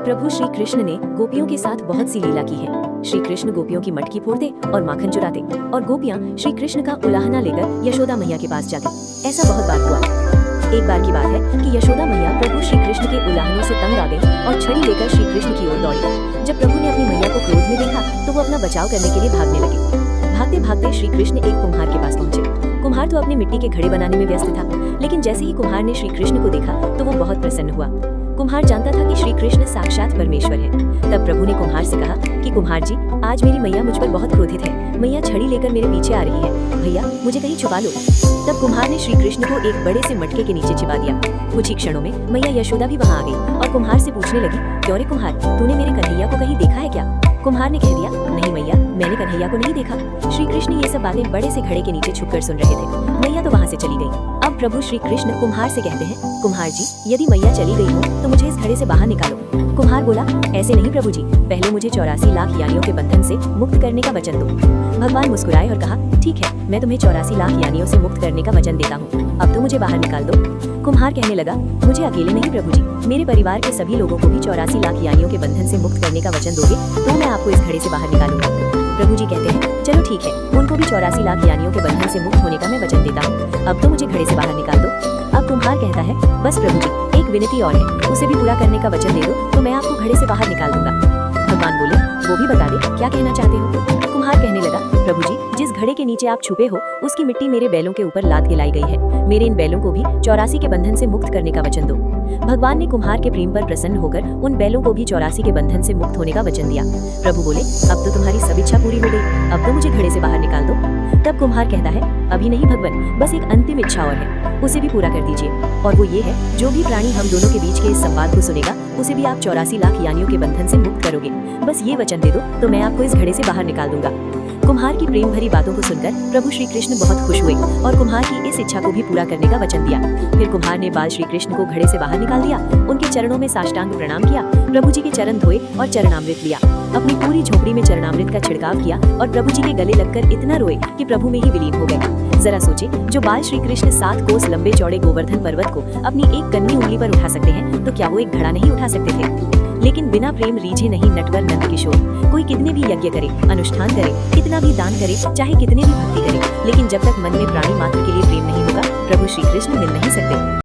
प्रभु श्री कृष्ण ने गोपियों के साथ बहुत सी लीला की है। श्री कृष्ण गोपियों की मटकी फोड़ते और माखन चुराते और गोपियां श्री कृष्ण का उलाहना लेकर यशोदा मैया के पास जाती। ऐसा बहुत बार हुआ। एक बार की बात है कि यशोदा मैया प्रभु श्री कृष्ण के उलाहनों से तंग आ गई और छड़ी लेकर श्री कृष्ण की ओर दौड़ी। जब प्रभु ने अपनी मैया को क्रोध में देखा तो वो अपना बचाव करने के लिए भागने लगे। भागते भागते श्री कृष्ण एक कुम्हार के पास पहुंचे। कुम्हार तो अपने मिट्टी के घड़े बनाने में व्यस्त था, लेकिन जैसे ही कुम्हार ने श्री कृष्ण को देखा तो वो बहुत प्रसन्न हुआ। कुम्हार जानता था कि श्री कृष्ण साक्षात परमेश्वर है। तब प्रभु ने कुम्हार से कहा कि कुम्हार जी, आज मेरी मैया मुझ पर बहुत क्रोधित है। मैया छड़ी लेकर मेरे पीछे आ रही है, भैया मुझे कहीं छुपा लो। तब कुम्हार ने श्री कृष्ण को एक बड़े से मटके के नीचे छिपा दिया। कुछ ही क्षणों में मैया यशोदा भी वहाँ आ गई और कुम्हार से पूछने लगी, क्यों रे कुम्हार, तूने मेरे कन्हैया को कहीं देखा है क्या? कुम्हार ने कह दिया, नहीं मैया, मैंने कन्हैया को नहीं देखा। श्री कृष्ण ये सब बातें बड़े से घड़े के नीचे छुपकर सुन रहे थे। मैया तो वहाँ से चली गई। अब प्रभु श्री कृष्ण कुम्हार से कहते हैं, कुम्हार जी, यदि मैया चली गई हो तो मुझे इस घड़े से बाहर निकालो। कुम्हार बोला, ऐसे नहीं प्रभु जी, पहले मुझे 84 लाख यानियों के बंधन से मुक्त करने का वचन दो। भगवान मुस्कुराए और कहा, ठीक है, मैं तुम्हें 84 लाख यानियों से मुक्त करने का वचन देता हूँ। अब तो मुझे बाहर निकाल दो। कुम्हार कहने लगा, मुझे अकेले नहीं प्रभु जी, मेरे परिवार के सभी लोगों को भी 84 लाख यानियों के बंधन से मुक्त करने का वचन दोगे तो मैं आपको इस घड़े से बाहर निकालूंगा। प्रभु जी कहते हैं, चलो ठीक है, उनको भी 84 लाख यानियों के बंधन से मुक्त होने का मैं वचन देता हूँ। अब तो मुझे घड़े से बाहर निकाल दो। अब कुम्हार कहता है, बस प्रभु जी, एक विनती और है, उसे भी पूरा करने का वचन दे दो तो मैं आपको घड़े से बाहर निकाल दूंगा। भगवान बोले, वो भी बता दे, क्या कहना चाहते हो? कुम्हार कहने लगा, प्रभु जी, जिस घड़े के नीचे आप छुपे हो उसकी मिट्टी मेरे बैलों के ऊपर लाद के लाई गई है। मेरे इन बैलों को भी 84 के बंधन से मुक्त करने का वचन दो। भगवान ने कुम्हार के प्रेम पर प्रसन्न होकर उन बैलों को भी 84 के बंधन से मुक्त होने का वचन दिया। प्रभु बोले, अब तो तुम्हारी सब इच्छा पूरी हो गई, अब तो मुझे घड़े से बाहर निकाल दो। तब कुम्हार कहता है, अभी नहीं भगवान, बस एक अंतिम इच्छा और है, उसे भी पूरा कर दीजिए। और वो ये है, जो भी प्राणी हम दोनों के बीच के इस संवाद को सुनेगा उसे भी आप 84 लाख यानियों के बंधन से मुक्त करोगे। बस ये वचन दे दो तो मैं आपको इस घड़े से बाहर निकाल दूंगा। कुम्हार की प्रेम भरी बातों को सुनकर प्रभु श्री कृष्ण बहुत खुश हुए और कुम्हार की इस इच्छा को भी पूरा करने का वचन दिया। फिर कुम्हार ने बाल श्री कृष्ण को घड़े से बाहर निकाल दिया, उनके चरणों में साष्टांग प्रणाम किया, प्रभु जी के चरण धोए और चरणामृत लिया। अपनी पूरी झोपड़ी में चरणामृत का छिड़काव किया और प्रभु जी के गले लगकर इतना रोए कि प्रभु में ही विलीन हो गए। जरा सोचे, जो बाल श्री कृष्ण 7 कोस लंबे चौड़े गोवर्धन पर्वत को अपनी एक कन्नी उंगली पर उठा सकते हैं, तो क्या वो एक घड़ा नहीं उठा सकते थे? लेकिन बिना प्रेम रीझे नहीं नटवर नंद किशोर। कोई कितने भी यज्ञ करे, अनुष्ठान करे, कितना भी दान करे, चाहे कितने भी भक्ति करे, लेकिन जब तक मन में प्राणी मात्र के लिए प्रेम नहीं होगा, प्रभु श्री कृष्ण मिल नहीं सकते।